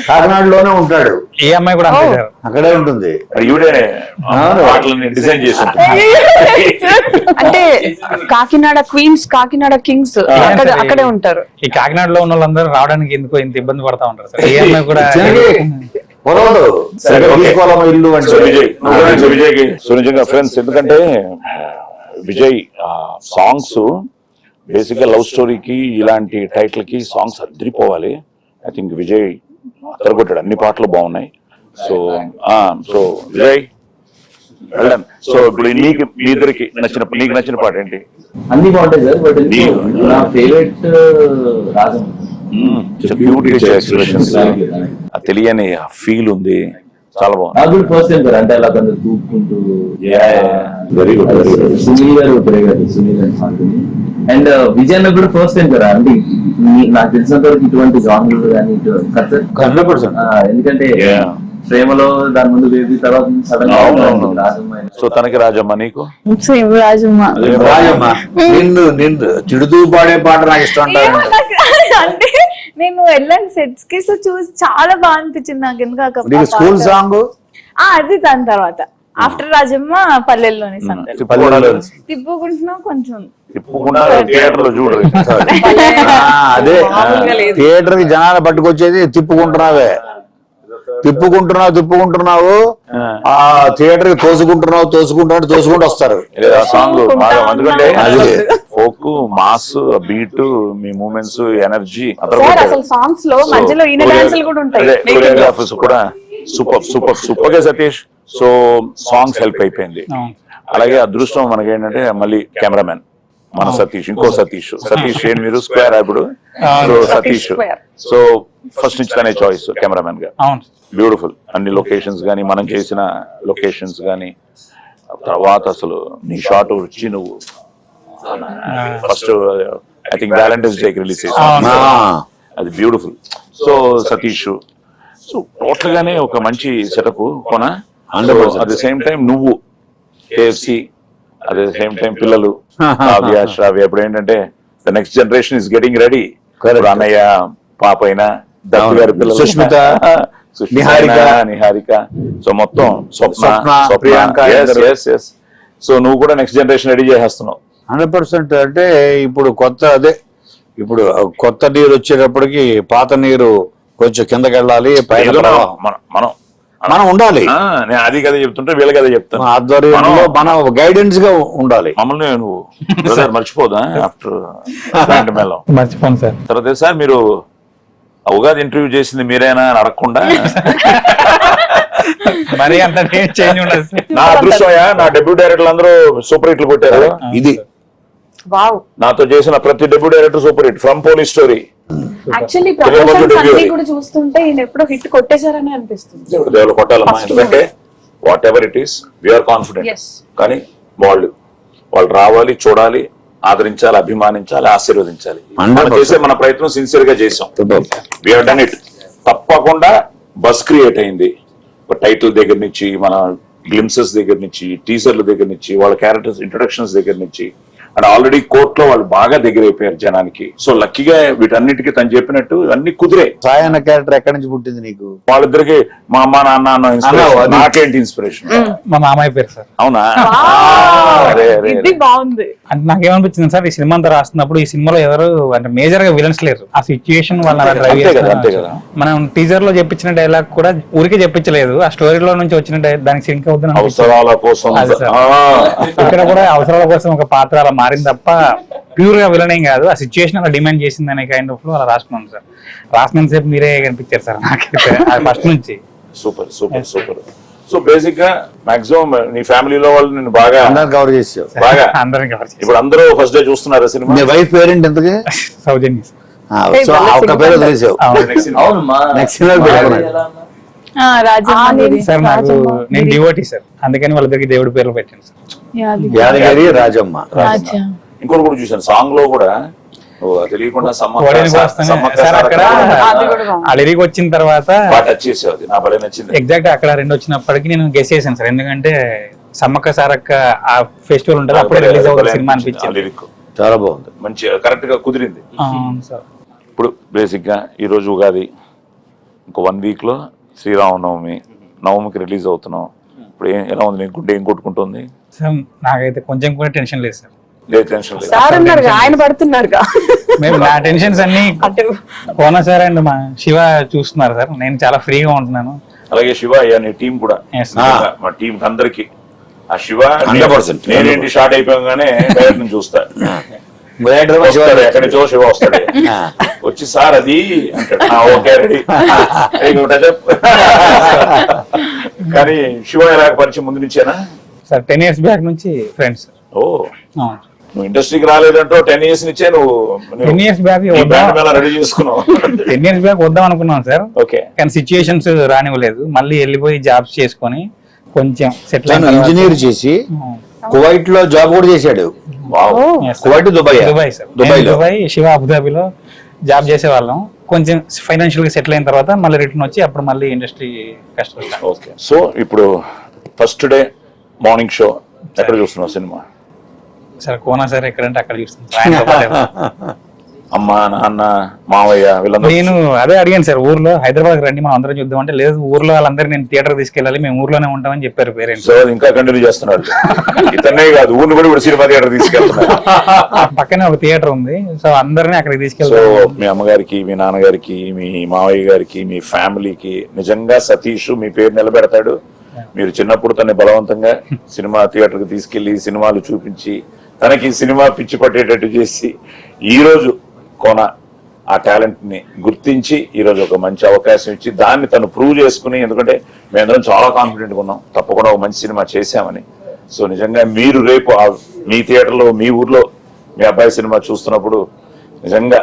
కాకినాడలోనే ఉంటాడు. ఏ అమ్మాయి కూడా అంతే సార్. అక్కడే ఉంటుంది. ఈవిడేనే పాటలని డిజైన్ చేసి ఉంటుంది. అంటే కాకినాడ క్వీన్స్, కాకినాడ కింగ్స్ అక్కడే ఉంటారు. ఈ కాకినాడలో ఉన్న వాళ్ళందరూ రావడానికి ఎందుకో ఇంత ఇబ్బంది పడతా ఉంటారు సార్. ఏ అమ్మాయి కూడా ఇల్లు అంటే విజయ్కి నిజంగా ఫ్రెండ్స్. ఎందుకంటే విజయ్ సాంగ్స్ బేసిక్ గా లవ్ స్టోరీకి ఇలాంటి టైటిల్ కి సాంగ్స్ అదిరిపోవాలి. ఐ థింక్ విజయ్ అతరగొట్టాడు, అన్ని పాటలు బాగున్నాయి. సో విజయ్ వెళ్ళండి. సో ఇప్పుడు నీకు మీ ఇద్దరికి నీకు నచ్చిన పాట ఏంటి? అన్ని బాగుంటాయి సార్, బట్ నా ఫేవరెట్ రాజం. తెలియని ఫీల్ ఉంది, చాలా బాగుంది. నాకు కూడా ఫస్ట్ టైం సార్, అంటే అలా కొంచెం చూపుకుంటూ వెరీ గుడ్. సునీల్ గారు సునీల్ గారు పాడుతుంది. అండ్ విజయ్ అన్న కూడా ఫస్ట్ టైం కదా, అంటే నాకు తెలిసినంత వరకు ఇటువంటి జానర్ కానీ కదా సార్. 100%. ఎందుకంటే ప్రేమలో దాని ముందు బేబీ తర్వాత సడన్ గా రాజమ్మ. సో తనకి రాజమ్మ, నీకు రాజమ్మ. రాజమ్మ నిన్ను తిడుతూ పాడే పాట నాకు ఇష్టం అంటారు. అంటే నేను వెళ్ళాను సెట్స్ కి, సో చూసి చాలా బాగా అనిపించింది నాకు. ఎందుకు స్కూల్ సాంగ్ అది దాని తర్వాత ఆఫ్టర్ రాజమ్మ పల్లెల్లోని సందర్భం తిప్పుకుంటున్నాం కొంచెం థియేటర్ లో చూడరు. అదే థియేటర్ కి జనాలు పట్టుకొచ్చేది తిప్పుకుంటున్నావు ఆ థియేటర్ కి తోసుకుంటూ వస్తారు. సాంగ్ బాగా, ఎందుకంటే ఫోక్ మాస్ బీట్, మీ మూమెంట్స్, ఎనర్జీ, సాంగ్స్ లో మధ్యలో ఈయన డాన్సులు కూడా ఉంటాయి. కొరియోగ్రాఫర్స్ కూడా సూపర్ గా సతీష్. సో సాంగ్స్ హెల్ప్ అయిపోయింది. అలాగే అదృష్టం మనకి ఏంటంటే మళ్ళీ కెమెరామెన్ మన సతీష్, ఇంకో సతీష్ ఏంటి మీరు స్క్వేర్ ఇప్పుడు. సో సతీష్, సో ఫస్ట్ నుంచి తనే చాయిస్ కెమెరామెన్ గా. బ్యూటిఫుల్ అన్ని లొకేషన్స్ గానీ, మనం చేసిన లొకేషన్స్ గానీ, తర్వాత అసలు నీ షాట్ వచ్చి నువ్వు ఫస్ట్ ఐ థింక్ వ్యాలంటైన్స్ డేకి రిలీజ్ చేసావు, అది beautiful. So Satish, so total గానే ఒక మంచి సెటప్ కొన. అట్ ద సేమ్ టైం నువ్వు KFC, at the same time పిల్లలు శ్రావ్య. ఇప్పుడు ఏంటంటే the next generation is getting ready. అన్నయ్య పాప అయినా, దత్తు గారి పిల్లలు, సుష్మిత, నిహారిక, సో మొత్తం స్వప్న, ప్రియాంక. సో నువ్వు కూడా నెక్స్ట్ జనరేషన్ రెడీ చేసేస్తున్నావు. 100%. అంటే ఇప్పుడు కొత్త నీరు వచ్చేటప్పటికి పాత నీరు కొంచెం కిందకి వెళ్ళాలి, మనం ఉండాలి. నేను అది కదా చెప్తుంటే వీళ్ళకి అదే చెప్తాను. ఆధ్వర్యంలో మన గైడెన్స్ గా ఉండాలి. మమ్మల్ని నువ్వు మర్చిపోదా ఆఫ్టర్ మేళం? మర్చిపోను సార్. తర్వాత సార్ మీరు ఉగాది ఇంటర్వ్యూ చేసింది మీరేనా అని అడగకుండా మరి అంత చేంజ్ ఉండదు. నా అదృష్టమయ్యా, నా డెబ్యూ డైరెక్టర్లు అందరూ సూపర్ హిట్లు కొట్టారు. ఇది నాతో చేసిన ప్రతి debut director super hit. From police story actually Telugu promotions debut అన్ని అది. కూడా చూస్తుంటే ఈయన ఎప్పుడో హిట్ కొట్టేశారని అనిపిస్తుంది. దేవుడు కొట్టాలమ్మా, First ఎందుకంటే whatever it is we are confident. Yes. కానీ వాళ్ళు రావాలి, చూడాలి, ఆదరించాలి, అభిమానించాలి, ఆశీర్వదించాలి. మనం 100%. చేసే మన ప్రయత్నం సిన్సియర్ గా చేసాం. We have done it. తప్పకుండా బస్ క్రియేట్ అయింది. టైటిల్ దగ్గర నుంచి, మన గ్లిమ్సెస్ దగ్గర నుంచి, టీజర్ల దగ్గర నుంచి, వాళ్ళ క్యారెక్టర్స్ ఇంట్రొడక్షన్స్ దగ్గర నుంచి, అండ్ ఆల్రెడీ కోర్టులో వాళ్ళు బాగా దగ్గర అయిపోయారు జనానికి. సో లక్కీగా వీటన్నిటికీ తను చెప్పినట్టు ఇవన్నీ కుదిరే. సాయి అన్న క్యారెక్టర్ ఎక్కడి నుంచి పుట్టింది నీకు? వాళ్ళిద్దరికి మా అమ్మ నాన్న అన్న ఇన్స్పిరేషన్. అది. నాకేంటి ఇన్స్పిరేషన్? మా మామయ్య పేరు సార్. అవునా? అరే, అరే, ఇది బాగుంది. అంటే నాకేమనిపించింది సార్, ఈ సినిమా అంతా రాస్తున్నప్పుడు ఈ సినిమాలో ఎవరు అంటే మేజర్ గా విలన్స్ లేరు. ఆ సిచ్యుయేషన్ వాళ్ళ డ్రైవ్ అంతే కదా, అంతే కదా. మనం టీజర్ లో చెప్పించిన డైలాగ్ కూడా ఊరికే చెప్పించలేదు, ఆ స్టోరీలో నుంచి వచ్చిన దానికి సింక్ అవుతుంది. అవసరాల కోసం. అదే సార్. ఇక్కడ కూడా అవసరాల కోసం ఒక పాత్ర అలా మారింది తప్ప ప్యూర్ గా విలన్ ఏం కాదు. ఆ సిచ్యుయేషన్ అలా డిమాండ్ చేసింది అనే కైండ్ ఆఫ్ లో అలా రాసుకున్నాను సార్. రాసినంత సేపు మీరే కనిపించారు సార్ నాకైతే ఫస్ట్ నుంచి. Super super super. So basic గా మాక్సిమం నీ ఫ్యామిలీలో వాళ్ళు నేను బాగా అందరం కవర్ చేసావు. బాగా అందరం కవర్ చేశారు. ఇప్పుడు అందరూ ఫస్ట్ డే చూస్తున్నారు సినిమా. మీ వైఫ్ పేరెంట్ ఎంతకి? సౌజన్య సార్. సో ఆ ఒక్క పేరు వదిలేసావు. అవును మా నెక్స్ట్ సినిమా పెట్టుకున్నాడు. రాజమౌళి సార్ నాకు నేను డివోటీ సార్, అందుకని వాళ్ళిద్దరికి దేవుడి పేర్లు పెట్టాను సార్. యాదగిరి రాజమ్మ. ఇంకోటి కూడా చూసాను సాంగ్ లో కూడా తెలియకుండా ఓడేని కోస్తానే సార్ అక్కడ ఆ లిరిక్ వచ్చిన తర్వాత టచ్ చేసేది నా భలే నచ్చింది. ఎగ్జాక్ట్ అక్కడ రెండు వచ్చినప్పటికీ నేను గెస్ చేశాను సార్, ఎందుకంటే సమ్మక్క సారక్క ఆ ఫెస్టివల్ ఉంటుంది అప్పుడే రిలీజ్ అవుతుంది సినిమా అనిపించింది. లిరిక్ చాలా బాగుంది. మంచి కరెక్ట్ గా కుదిరింది. అవును సార్. ఇప్పుడు బేసిక్ గా ఈ రోజు ఉగాది, ఇంకో 1 week లో శ్రీరామనవమి, నవమికి రిలీజ్ అవుతున్నాం. ఇప్పుడు ఎలా ఉంది నీకు? గుండె ఏం కొట్టుకుంటుంది? సార్ నాకైతే కొంచెం కూడా టెన్షన్ లేదు సార్. లేదు, టెన్షన్ లేదు. సార్ ఉన్నారు, ఆయన పడుతున్నారుగా. మేము నా టెన్షన్స్ అన్ని కోన సార్ అండ్ మా శివ చూస్తున్నారు సార్. నేను చాలా ఫ్రీగా ఉంటున్నాను. అలాగే శివ అయ్యా నీ టీం కూడా. Yes. నిజంగా మా టీం అందరికి ఆ శివ 100%. నేనేంటి షార్ట్ అయిపోగానే డైరెక్ట్ నుంచి చూస్తా. ఎక్కడి నుంచో శివ వస్తాడు, వచ్చి సార్ అది అంటాడు. Okay ready. కానీ శివ ఎలా పరిచయం ముందు నుంచేనా సార్ 10 years బ్యాక్ నుంచి ఫ్రెండ్స్ సార్. ఓ అవును. నువ్వు ఇండస్ట్రీకి రాలేదంటో 10 years నుంచే నువ్వు 10 years బ్యాక్ రెడీ చేసుకున్నావు. 10 years బ్యాక్ వద్దాం అనుకున్నాం సార్, ఓకే. కానీ సిచ్యుయేషన్స్ రానివ్వలేదు. మళ్ళీ వెళ్ళిపోయి జాబ్స్ చేసుకొని కొంచెం సెటిల్ తను ఇంజనీర్ చేసి కువైట్ లో జాబ్ కూడా చేశాడు. Kuwait Dubai Dubai sir. దుబాయ్లో. దుబాయ్ శివ అబుదాబిలో జాబ్ చేసేవాళ్ళం. కొంచెం ఫైనాన్షియల్ గా సెటిల్ అయిన తర్వాత మళ్ళీ రిటర్న్ వచ్చి అప్పుడు మళ్ళీ ఇండస్ట్రీ కష్టపడతాం. ఓకే. సో ఇప్పుడు ఫస్ట్ డే మార్నింగ్ షో ఎక్కడ చూస్తున్నావు సినిమా? సార్ కోనా సార్ ఎక్కడంటే అక్కడ చూస్తాను. అమ్మ నాన్న మావయ్య వీళ్ళందరూ నేను అదే అడిగాను సార్, ఊర్లో హైదరాబాద్ రండి మనం అందరం చూద్దాం అంటే, లేదు ఊర్లో వాళ్ళందరూ నేను థియేటర్ తీసుకెళ్ళాలి, మేము ఊర్లోనే ఉంటామని చెప్పారు పేరెంట్స్. సో ఇంకా కంటిన్యూ చేస్తున్నాడు. ఇతనే కాదు, ఊరిని కూడా ఇప్పుడు సినిమా థియేటర్ తీసుకెళ్తున్నాడు. పక్కనే ఒక థియేటర్ ఉంది, సో అందరినీ అక్కడికి సో తీసుకెళ్తాం. మీ అమ్మగారికి, మీ నాన్నగారికి, మీ మావయ్య గారికి, మీ ఫ్యామిలీకి నిజంగా సతీష్ మీ పేరు నిలబెడతాడు. మీరు చిన్నప్పుడు తనని బలవంతంగా సినిమా థియేటర్ కి తీసుకెళ్లి సినిమాలు చూపించి తనకి సినిమా పిచ్చి పట్టేటట్టు చేసి ఈ రోజు కోన ఆ టాలెంట్ ని గుర్తించి ఈ రోజు ఒక మంచి అవకాశం ఇచ్చి దాన్ని తను ప్రూవ్ చేసుకుని, ఎందుకంటే మేమందరం చాలా కాన్ఫిడెంట్ గా ఉన్నాం తప్పకుండా ఒక మంచి సినిమా చేశామని. సో నిజంగా మీరు రేపు మీ థియేటర్లో మీ ఊర్లో మీ అబ్బాయి సినిమా చూస్తున్నప్పుడు నిజంగా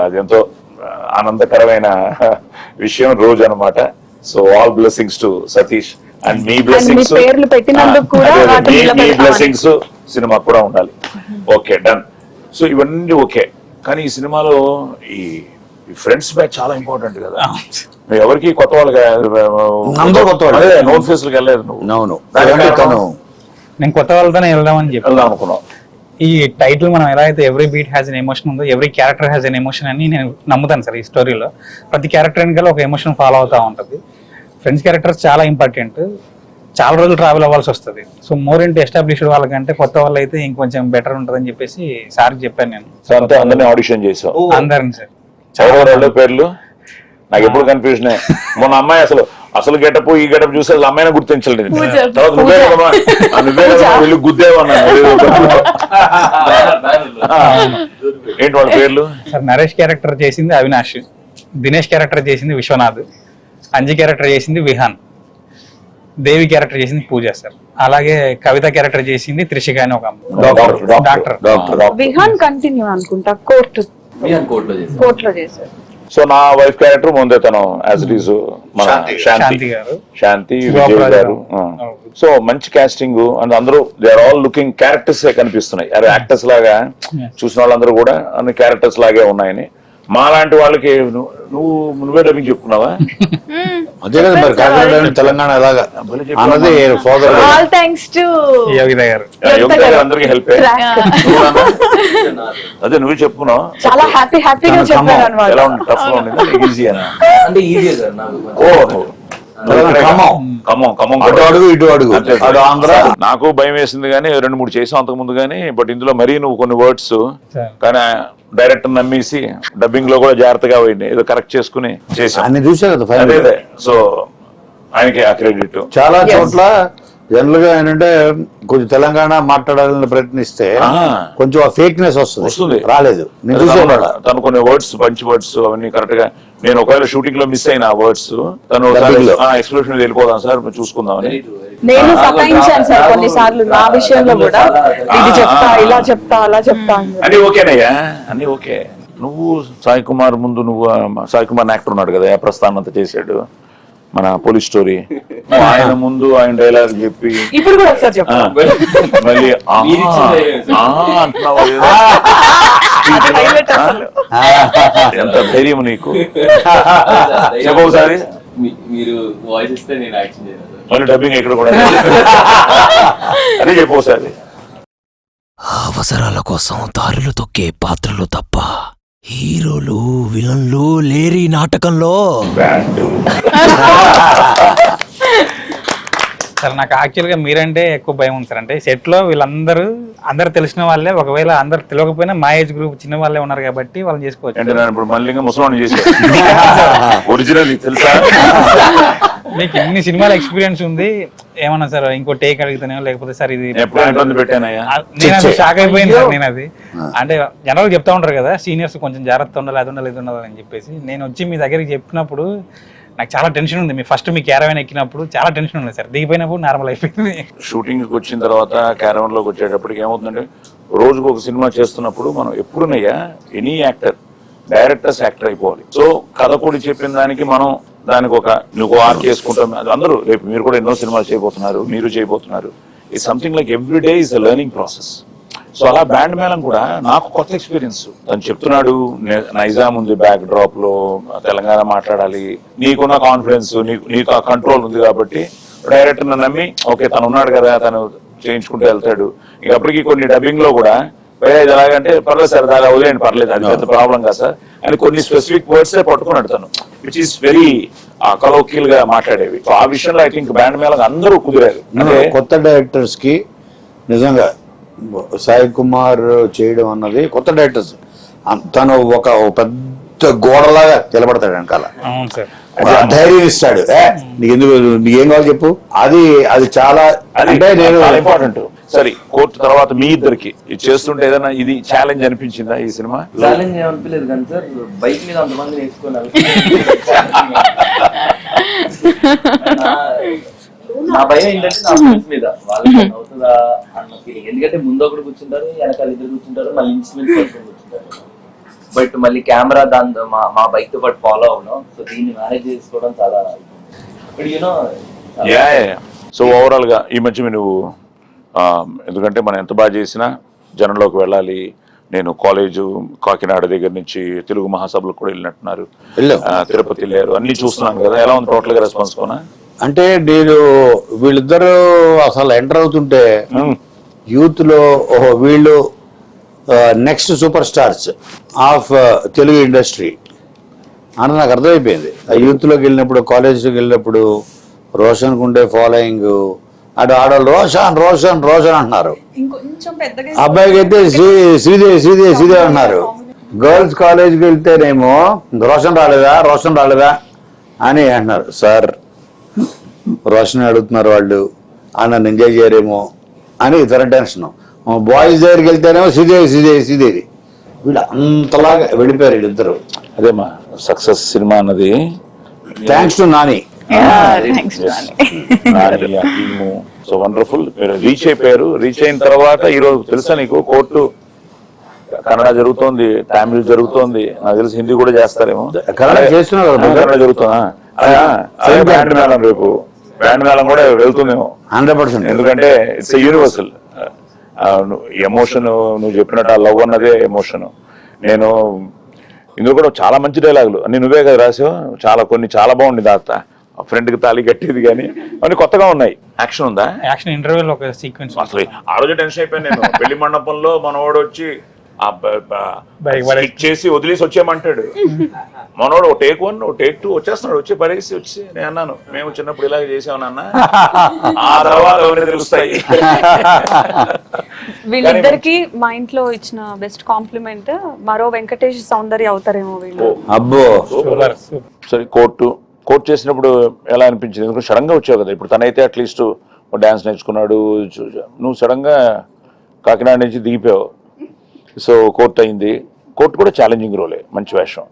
అదెంతో ఆనందకరమైన విషయం రోజు అన్నమాట. So all blessings to Satish and me blessings, పేర్లు పెట్టినందుకు కూడా వాటిని మీ నిలబెడతామని. బ్లెస్సింగ్స్ సినిమా కూడా ఉండాలి. Okay, done. సో ఇవన్నీ ఓకే, కానీ ఈ సినిమాలో ఈ ఫ్రెండ్స్ బ్యాచ్ చాలా ఇంపార్టెంట్ కదా. నువ్వు ఎవరికి కొత్త వాళ్ళకి అందరూ కొత్త వాళ్ళు. అదే నోన్ ఫేస్ లకు వెళ్ళలేదు నువ్వు. అవును. దానికి తను నేను కొత్త వాళ్ళతోనే వెళ్దామని చెప్పి వెళ్దాం అనుకున్నావు. ఈ టైటిల్ మనం ఎలా అయితే every beat has an emotion ఉందో, every character has an emotion అని నేను నమ్ముతాను సార్. ఈ స్టోరీలో ప్రతి క్యారెక్టర్ వెనకాల ఒక ఎమోషన్ ఫాలో అవుతా ఉంటుంది. ఫ్రెండ్స్ క్యారెక్టర్స్ చాలా ఇంపార్టెంట్, చాలా రోజులు ట్రావెల్ అవ్వాల్సి వస్తుంది. సో మోర్ ఇంటూ ఎస్టాబ్లిష్డ్ వాళ్ళకంటే కొత్త వాళ్ళు అయితే ఇంకొంచెం బెటర్ ఉంటుందని చెప్పేసి సార్కి చెప్పాను నేను. సో అంతా అందరినీ ఆడిషన్ చేసావు. అందరిని సార్. ఎవరెవరు పేర్లు నాకు ఎప్పుడు కన్ఫ్యూజన్. మొన్న అమ్మాయి అసలు గెటప్ ఈ గెటప్ చూసి అసలు అమ్మాయిని గుర్తించలేదు. తర్వాత నువ్వే కదమ్మా, నువ్వే కదమ్మా వెళ్ళి గుద్దేవన్నా. ఏంటి వాళ్ళ పేర్లు? సార్ నరేష్ క్యారెక్టర్ చేసింది అవినాష్, దినేష్ క్యారెక్టర్ చేసింది విశ్వనాథ్, అంజి క్యారెక్టర్ చేసింది విహాన్, దేవి క్యారెక్టర్ చేసింది పూజ సార్. అలాగే కవిత క్యారెక్టర్ చేసింది త్రిషిక అని ఒక డాక్టర్. విహాన్ కంటిన్యూ అనుకుంటా, కోర్టులో చేశారు. సో నా వైఫ్ క్యారెక్టర్ ముందే తను యాజ్ ఇట్ ఈస్ మన శాంతి. శాంతి గారు. శాంతి గోపాల్ విజయ్ గారు గారు. సో మంచి కాస్టింగ్ అండ్ అందరూ they are all looking characters కనిపిస్తున్నాయి. అరే యాక్టర్స్ లాగా చూసిన వాళ్ళందరూ కూడా అన్ని క్యారెక్టర్స్ లాగే ఉన్నాయని. మా లాంటి వాళ్ళకి నువ్వే డబ్బింగ్ చెప్పుకున్నావా? అదే కదా మరి కాకినాడ తెలంగాణ ఎలాగా అన్నది సోదరుడు. ఆల్ థ్యాంక్స్ టు యోగిత గారు. అందరికి హెల్ప్ అదే నువ్వే చెప్పుకున్నావు. చాలా హ్యాపీగా చెప్పారు అనమాట. ఎలా ఉంది? టఫ్ గా ఉండేది ఈజీ అని? అంటే ఈజీ సార్ నాకు ఖమ్మం అటు అడుగు ఇటు అడుగు అటు ఆంధ్ర. నాకు భయం వేసింది కానీ 2-3 చేసాం అంతకు ముందు కానీ. బట్ ఇందులో మరీ నువ్వు కొన్ని వర్డ్స్ కానీ డైరెక్టర్ నమ్మేసి డబ్బింగ్ లో కూడా జాగ్రత్తగా పోయింది, ఏదో కరెక్ట్ చేసుకుని చేసాం. అన్ని చూసా కదా ఫైనల్. అదే సో ఆయనకి ఆ క్రెడిట్. చాలా చోట్ల జనరల్ గా ఏంటంటే కొంచెం తెలంగాణ మాట్లాడాలని ప్రయత్నిస్తే కొంచెం ఆ ఫేక్నెస్ వస్తుంది. రాలేదు నేను చూసేవాళ్ళ. తను కొన్ని వర్డ్స్ మంచి వర్డ్స్ అవన్నీ కరెక్ట్ గా, నేను ఒకవేళ షూటింగ్ లో మిస్ అయిన ఆ వర్డ్స్ తను ఎక్స్ప్రెషన్ వెళ్ళిపోదాం సార్ చూసుకుందాం అని. నేను సతాయించాను సార్ కొన్నిసార్లు నా విషయంలో కూడా, ఇది చెప్తా ఇలా చెప్తా అలా చెప్తా. అన్ని ఓకేనయ్యా, అన్ని ఓకే. నువ్వు సాయి కుమార్ ముందు నువ్వు సాయి కుమార్ యాక్టర్ ఉన్నాడు కదా, ప్రస్థానం అంతా చేశాడు మన పోలీస్ స్టోరీ. ఆయన ముందు ఆయన డైలాగ్ చెప్పి ఇప్పుడు కూడా ఒకసారి చెప్పు. మళ్ళీ అంటున్నావు ఎంత ధైర్యం నీకు? చెప్పఒకసారి. మీరు వాయిస్ ఇస్తే నేను యాక్షన్ చేయను. మళ్ళీ డబ్బింగ్ ఎక్కడ కూడా అదే చెప్పోసారి. అవసరాల కోసం దారులు తొక్కే పాత్రలు తప్ప హీరోలు విలన్లు లేరి నాటకంలో. సార్ నాకు యాక్చువల్ గా మీరంటే ఎక్కువ భయం ఉంది సార్. అంటే సెట్ లో అందరు తెలిసిన వాళ్ళే, ఒకవేళ అందరు తెలియకపోయినా మా ఏజ్ గ్రూప్ చిన్న వాళ్ళే ఉన్నారు కాబట్టి వాళ్ళని చేసుకోవచ్చు. అంటే నేను ఇప్పుడు మళ్ళీ ముసలాన్ని చేశాను ఒరిజినల్ తెలుసా? మీకు ఇన్ని సినిమాల ఎక్స్పీరియన్స్ ఉంది, ఏమన్నా సార్ ఇంకో టేక్ అడుగుతానే లేకపోతే సార్ ఇది ఇబ్బంది పెట్టానయ్యా? నేను అది షాక్ అయిపోయింది సార్. నేను అది అంటే జనరల్ చెప్తా ఉంటారు కదా సీనియర్స్ కొంచెం జాగ్రత్త ఉండాలి, అది ఉండాలి, ఇది ఉండాలి అని చెప్పేసి. నేను వచ్చి మీ దగ్గరికి చెప్పినప్పుడు నాకు చాలా టెన్షన్ ఉంది. మీ క్యారవాన్ ఎక్కినప్పుడు చాలా టెన్షన్ ఉంది సార్. దిగిపోయినప్పుడు నార్మల్ అయిపోయింది. షూటింగ్ కి వచ్చిన తర్వాత క్యారవాన్ లోకి వచ్చేటప్పటికి ఏమవుతుందంటే, రోజుకు ఒక సినిమా చేస్తున్నప్పుడు మనం ఎప్పుడునయ్యా ఎనీ యాక్టర్ డైరెక్టర్స్ యాక్టర్ అయిపోవాలి. సో కథ కూడా చెప్పిన దానికి మనం దానికి నువ్వు ఆర్క్ చేసుకుంటాం. అందరూ రేపు మీరు కూడా ఎన్నో సినిమాలు చేయబోతున్నారు, మీరు చేయబోతున్నారు. It something like every day is a learning process. So అలా బ్యాండ్ మేళం కూడా నాకు కొత్త ఎక్స్పీరియన్స్. తను చెప్తున్నాడు నైజాం ఉంది బ్యాక్ డ్రాప్ లో, తెలంగాణ మాట్లాడాలి, నీకున్న కాన్ఫిడెన్స్, నీకు ఆ కంట్రోల్ ఉంది కాబట్టి డైరెక్టర్ నమ్మి ఓకే తను ఉన్నాడు కదా తను చేయించుకుంటూ వెళ్తాడు. ఇక అప్పటికి కొన్ని డబ్బింగ్ లో కూడా ఇది ఎలాగంటే పర్లేదు సార్ దాని వదిలేండి పర్లేదు, అది పెద్ద ప్రాబ్లం కదా సార్ అని కొన్ని స్పెసిఫిక్ వర్డ్స్ పట్టుకున్నాడు తను, విచ్ ఈస్ వెరీ కలోకియల్ గా మాట్లాడేవి. సో ఆ విషయంలో ఐ థింక్ బ్యాండ్ మేళం అందరూ కుదిరారు. అంటే కొత్త డైరెక్టర్స్ కి నిజంగా సాయి కుమార్ చేయడం అన్నది కొత్త డైరెక్టర్స్ తను ఒక పెద్ద గోడలాగా నిలబడతాడు వెనకాల. అవును సార్. ధైర్యం ఇస్తాడు. నీకేం కావాలి చెప్పు. అది చాలా అంటే నేను ఇంపార్టెంట్. సరే కోర్టు తర్వాత మీ ఇద్దరికి ఇది చేస్తుంటే ఏదైనా ఇది ఛాలెంజ్ అనిపించిందా ఈ సినిమా? ఛాలెంజ్ ఏమనిపించలేదు కానీ సార్ బైక్ మీద అంతమంది నేర్చుకున్నారు. నా భయం ఏంటంటే నా ఫ్రెండ్స్ మీద వాళ్ళకి అవుతుందా అన్న ఫీలింగ్. ఎందుకంటే ముందు ఒకటి కూర్చుంటారు, వెనకాల ఇద్దరు కూర్చుంటారు, మళ్ళీ ఇన్స్ట్రుమెంట్ పట్టుకొని కూర్చుంటారు. బట్ మళ్ళీ కెమెరా దాంతో మా బైక్ తో పాటు ఫాలో అవడం, సో దీన్ని మేనేజ్ చేసుకోవడం చాలా. బట్ యూనో సో ఓవరాల్ గా ఈ మధ్య నువ్వు ఎందుకంటే మనం ఎంత బాగా చేసినా జనంలోకి వెళ్ళాలి. నేను కాలేజు కాకినాడ దగ్గర నుంచి తెలుగు మహాసభలకు కూడా వెళ్ళినట్టున్నారు, తిరుపతి వెళ్ళారు, అన్ని చూస్తున్నాను కదా. ఎలా ఉంది టోటల్ గా రెస్పాన్స్ కోనా? అంటే నేను వీళ్ళిద్దరూ అసలు ఎంటర్ అవుతుంటే యూత్ లో వీళ్ళు next super stars of Telugu industry అని నాకు అర్థమైపోయింది. ఆ యూత్ లోకి వెళ్ళినప్పుడు, కాలేజీలోకి వెళ్ళినప్పుడు రోషన్ ఉండే ఫాలోయింగ్, అటు ఆడవాళ్ళు రోషన్ రోషన్ రోషన్ అంటున్నారు, అబ్బాయికి అయితే శ్రీదేవి అన్నారు. గర్ల్స్ కాలేజ్కి వెళ్తేనేమో రోషన్ రాలేదా అని అంటున్నారు. సార్ రోషన్ అడుగుతున్నారు వాళ్ళు, నన్ను ఎంజాయ్ చేయరేమో అని ఇతర టెన్షన్. బాయ్స్ దగ్గరికి వెళ్తేనేమో శ్రీదేవి వీళ్ళు అంతలాగా వెళ్ళిపోయారు వీళ్ళిద్దరు. అదేమా సక్సెస్ సినిమా అన్నది thanks to Nani. So wonderful. మీరు రీచ్ అయిపోయారు. రీచ్ అయిన తర్వాత ఈరోజు తెలుసా నీకు కోర్టు కన్నడ జరుగుతోంది, తమిళ్ జరుగుతోంది, నాకు తెలిసి హిందీ కూడా చేస్తారేమో. కన్నడ చేస్తున్నారు కదా brother? కన్నడ జరుగుతుందా? అదే బ్యాండ్ మేళం రేపు, బ్యాండ్ మేళం కూడా వెళ్తుందేమో 100%. ఎందుకంటే ఇట్స్ యూనివర్సల్ ఎమోషన్. నువ్వు చెప్పినట్టు ఆ లవ్ అన్నదే ఎమోషన్. నేను ఇందులో కూడా చాలా మంచి డైలాగులు అన్ని నువ్వే కదా రాసావు, కొన్ని చాలా బాగుంది. ఆ ఫ్రెండ్ కి తాళి కట్టేది కానీ అన్ని కొత్తగా ఉన్నాయి. యాక్షన్ ఉందా? యాక్షన్ ఇంటర్వ్యూలో ఒక సీక్వెన్స్ అసలు ఆ రోజు టెన్షన్ అయిపోయాను నేను. పెళ్లి మండపంలో మనవాడు వచ్చి చేసి వదిలేసి వచ్చేయమంటాడు. మనోడు టేక్ 1 టేక్ 2 వచ్చేస్తున్నాడు, వచ్చి పడేసి వచ్చి నేను అన్నాను మేము చిన్నప్పుడు ఇలాగే చేసామన్న. ఆ తర్వాత తెలుస్తాయి. వీళ్ళిద్దరికి మా ఇంట్లో ఇచ్చిన బెస్ట్ కాంప్లిమెంట్ మరో వెంకటేష్ సౌందర్య అవుతారేమో వీళ్ళు. అబ్బో సరే, కోర్ట్ చేసినప్పుడు ఎలా అనిపించింది? ఎందుకంటే సడన్ గా వచ్చావు కదా. ఇప్పుడు తనైతే అట్లీస్ట్ డాన్స్ నేర్చుకున్నాడు, నువ్వు సడన్ గా కాకినాడ నుంచి దిగిపోయావు. సో కోర్ట్ అయింది. కోర్ట్ కూడా ఛాలెంజింగ్ రోలే, మంచి వేషం.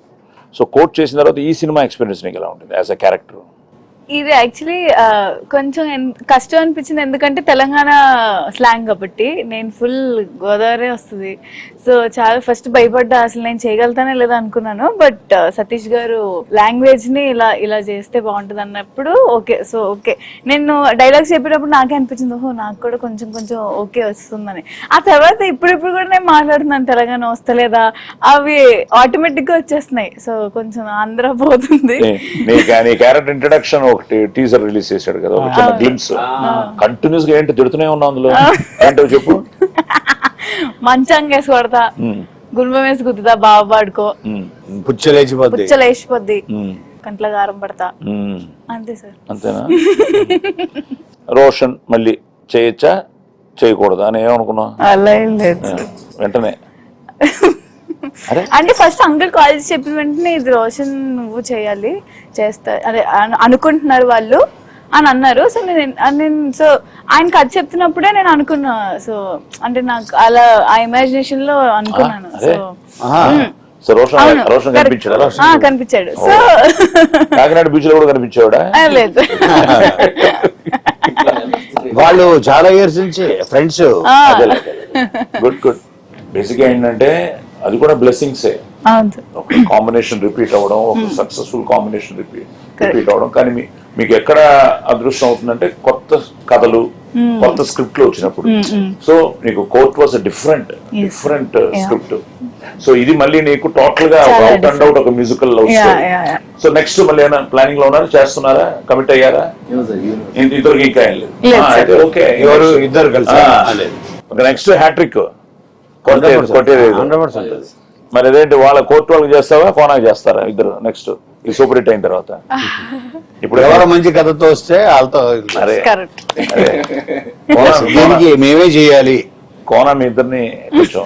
సో కోర్ట్ చేసిన తర్వాత ఈ సినిమా ఎక్స్పీరియన్స్ నీకు ఎలా ఉంటుంది యాజ్ అ క్యారెక్టర్? ఇది యాక్చువల్లీ కొంచెం కష్టం అనిపించింది, ఎందుకంటే తెలంగాణ స్లాంగ్ కాబట్టి. నేను ఫుల్ గోదావరి వస్తుంది, సో చాలా ఫస్ట్ భయపడ్డా, అసలు నేను చేయగలుగుతానే లేదా అనుకున్నాను. బట్ సతీష్ గారు లాంగ్వేజ్ ని ఇలా చేస్తే బాగుంటుంది అన్నప్పుడు ఓకే నేను డైలాగ్స్ చెప్పినప్పుడు నాకే అనిపించింది, ఓహో నాకు కూడా కొంచెం ఓకే వస్తుందని. ఆ తర్వాత ఇప్పుడు కూడా నేను మాట్లాడుతున్నాను తెలంగాణ వస్తలేదా, అవి ఆటోమేటిక్ గా వచ్చేస్తున్నాయి. సో కొంచెం ఆంధ్ర పోతుంది. నీ క్యారెక్టర్ ఇంట్రడక్షన్ ఒకటి టీజర్ రిలీజ్ చేశాడు కదా, ఒక చిన్న గ్లిమ్స్. కంటిన్యూస్ గా ఏంటి తిడుతూనే ఉన్నావు అందులో, ఏంటో చెప్పు. మంచంగా వేసి కొడతా, గుర్రం వేసి గుద్దుతా, బాగా పాడుకో, పుచ్చలేసిపోద్ది, కంట్ల గారం పడతా, అంతే సార్. అంతేనా? రోషన్ మళ్ళీ చేయొచ్చా చేయకూడదా అని ఏమనుకున్నావు? అలా ఏం లేదు వెంటనే అంటే ఫస్ట్ అంకుల్ కాల్ చేసి చెప్పిన వెంటనే ఇది రోషన్ నువ్వు చేయాలి, చేస్తా అదే అనుకుంటున్నారు వాళ్ళు అని అన్నారు. సో సో ఆయనకి అది చెప్తున్నప్పుడే నేను అనుకున్నా. సో అంటే నాకు అలా ఆ ఇమాజినేషన్ లో అనుకున్నాను. సో కనిపించాడు. సో కాకినాడ బీచ్ లో కూడా కనిపించాడా? లేదు, వాళ్ళు చాలా ఇయర్స్ నుంచి ఫ్రెండ్స్. గుడ్. బేసిక్ గా ఏంటంటే అది కూడా బ్లెస్సింగ్సే. ఒక కాంబినేషన్ రిపీట్ అవ్వడం, ఒక సక్సెస్ఫుల్ కాంబినేషన్ రిపీట్ అవ్వడం. కానీ మీకు ఎక్కడ అదృష్టం అవుతుందంటే కొత్త కథలు, కొత్త స్క్రిప్ట్ లో వచ్చినప్పుడు. సో నీకు court was different script. So ఇది మళ్ళీ నీకు టోటల్ గా అవుట్ అండ్ అవుట్ ఒక musical love story. So next మళ్ళీ ఏమైనా ప్లానింగ్ లో ఉన్నారా, చేస్తున్నారా, కమిట్ అయ్యారా? ఇద్దరికి ఇంకా ఓకే, ఎవరు ఇద్దరు కలిసి నెక్స్ట్ హ్యాట్రిక్ కొట్టేది. మరి అదేంటి, వాళ్ళ కోర్టు వాళ్ళకి చేస్తావా, కోనాకి చేస్తారా ఇద్దరు నెక్స్ట్ ఈ సూపర్ హిట్ అయిన తర్వాత? ఇప్పుడు ఎవరో మంచి కథతో వస్తే వాళ్ళతో దీనికి మేమే చేయాలి. కోన మీ ఇద్దరిని కొంచెం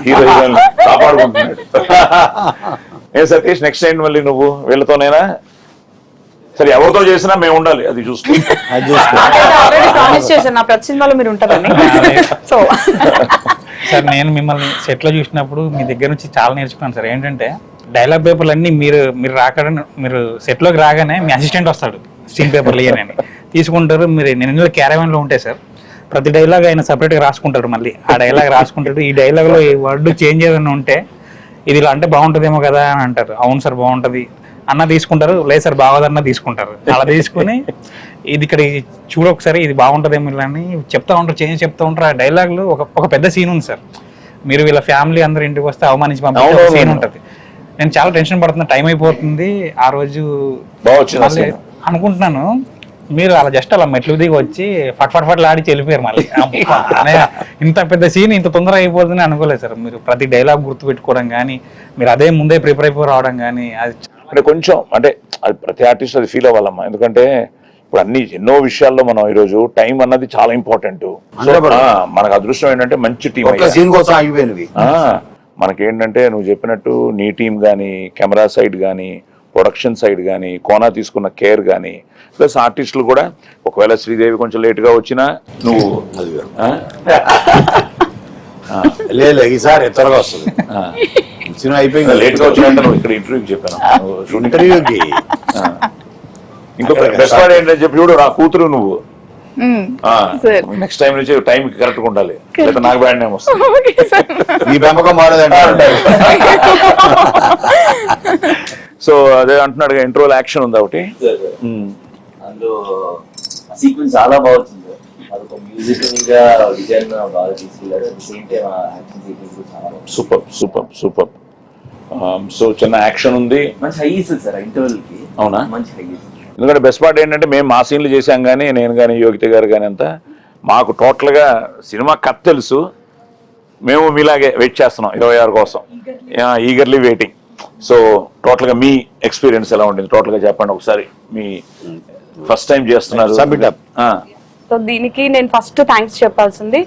హీరో హీరోయిన్ కాపాడుకుంటున్నాడు. ఏ సతీష్, నెక్స్ట్ టైం మళ్ళీ నువ్వు వీళ్ళతోనేనా? సరే, ఎవరితో చేసినా మేము ఉండాలి, అది చూసుకో. ప్రామిస్ చేశాను నా ప్రతి సినిమాలో మీరు ఉంటారని. సో సార్ నేను మిమ్మల్ని సెట్ లో చూసినప్పుడు మీ దగ్గర నుంచి చాలా నేర్చుకున్నాను సార్. ఏంటంటే డైలాగ్ పేపర్లు అన్ని మీరు సెట్ లోకి రాగానే మీ అసిస్టెంట్ వస్తాడు, సీన్ పేపర్లు ఇయనని తీసుకుంటారు. మీరు నేను క్యారవాన్ లో ఉంటాయి సార్, ప్రతి డైలాగ్ ఆయన సపరేట్ గా రాసుకుంటాడు, మళ్ళీ ఆ డైలాగ్ రాసుకుంటాడు. ఈ డైలాగ్ లో ఈ వర్డ్ చేంజ్ ఏదైనా ఉంటే ఇది ఇలా అంటే బాగుంటుందేమో కదా అని అంటారు. అవును సార్ బాగుంటది అన్న తీసుకుంటారు, లేదు సార్ బాగోదన్న తీసుకుంటారు. అలా తీసుకుని ఇది ఇక్కడ చూడు ఒకసారి ఇది బాగుంటదేమో ఇలా అని చెప్తా ఉంటారు, చేంజ్ చెప్తా ఉంటారు. ఆ డైలాగ్ లో ఒక పెద్ద సీన్ ఉంది సార్. మీరు వీళ్ళ ఫ్యామిలీ అందరు ఇంటికి వస్తే అవమానించి పంపించే సీన్ ఉంటది. నేను చాలా టెన్షన్ పడుతున్నా, టైం అయిపోతుంది. ఆ రోజు అనుకుంటున్నాను మీరు అలా జస్ట్ అలా మెట్లు దిగి వచ్చి ఫట్ ఆడిచి వెళ్ళిపోయారు. మళ్ళీ ఇంత పెద్ద సీన్ ఇంత తొందరగా అయిపోతుందని అనుకోలేదు సార్. మీరు ప్రతి డైలాగ్ గుర్తు పెట్టుకోవడం కానీ, మీరు అదే ముందే ప్రిపేర్ అయిపోయి రావడం కానీ, అది అంటే కొంచెం అంటే అది ప్రతి ఆర్టిస్ట్ అది ఫీల్ అవ్వాలమ్మా. ఎందుకంటే ఇప్పుడు ఎన్నో విషయాల్లో మనం ఈరోజు టైం అన్నది చాలా ఇంపార్టెంట్. మనకు అదృష్టం ఏంటంటే మంచి టీం. మనకేంటంటే నువ్వు చెప్పినట్టు నీ టీం కానీ, కెమెరా సైడ్ కానీ, ప్రొడక్షన్ సైడ్ కానీ, కోనా తీసుకున్న కేర్ కానీ, ప్లస్ ఆర్టిస్టులు కూడా. ఒకవేళ శ్రీదేవి కొంచెం లేట్గా వచ్చినా నువ్వు లేదు ఈసారి త్వరగా వస్తుంది. సినిమా అయిపోయింది, లేట్గా వచ్చినట్టు నువ్వు ఇక్కడ ఇంటర్వ్యూకి చెప్పాను. ఇంటర్వ్యూకి ఇంకొక బెస్ట్ ఏంటంటే చెప్పి చూడు, నా కూతురు నువ్వు Sir. నెక్స్ట్ టైం నుంచి టైం కరెక్ట్ గా ఉండాలి, లేదా నాకు బ్యాడ్ నేమ్ వస్తుంది. Okay sir. ఈ పెంపకం మారదంటే సో అదే అంటున్నాడు, ఇంట్రోల్ యాక్షన్ ఉంది ఒకటి. అందులో సీక్వెన్స్ చాలా బాగా వచ్చింది సార్. అదొక మ్యూజికల్ గా విజన్ బాగా తీసుకెళ్ళారు. At the same time action sequence కూడా చాలా బాగుంది. Super super super. సో చిన్న యాక్షన్ ఉంది. మంచి హై ఇస్తుంది సార్ ఇంటర్వెల్ కి. అవునా? మంచి హై ఇస్తుంది. ఎందుకంటే బెస్ట్ పార్ట్ ఏంటంటే మేము మా సీన్లు చేశాం కానీ, నేను కానీ యోగిత గారు కానీ అంతా మాకు టోటల్గా సినిమా కథ తెలుసు. మేము మీలాగే వెయిట్ చేస్తున్నాం 26 కోసం, ఈగర్లీ వెయిటింగ్. సో టోటల్గా మీ ఎక్స్పీరియన్స్ ఎలా ఉంటుంది టోటల్గా చెప్పండి ఒకసారి. మీ ఫస్ట్ టైం చేస్తున్నారు. సో దీనికి నేను ఫస్ట్ థ్యాంక్స్ చెప్పాల్సింది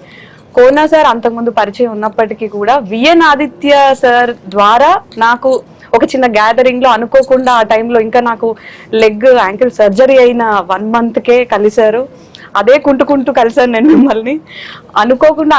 కోనా సార్. అంతకుముందు పరిచయం ఉన్నప్పటికీ కూడా విఎన్ ఆదిత్య సార్ ద్వారా నాకు ఒక చిన్న గ్యాదరింగ్ లో అనుకోకుండా ఆ టైంలో ఇంకా నాకు లెగ్ యాంకిల్ సర్జరీ అయిన 1 month కే కలిశారు. అదే కుంటుకుంటూ కలిసాను నేను మిమ్మల్ని అనుకోకుండా.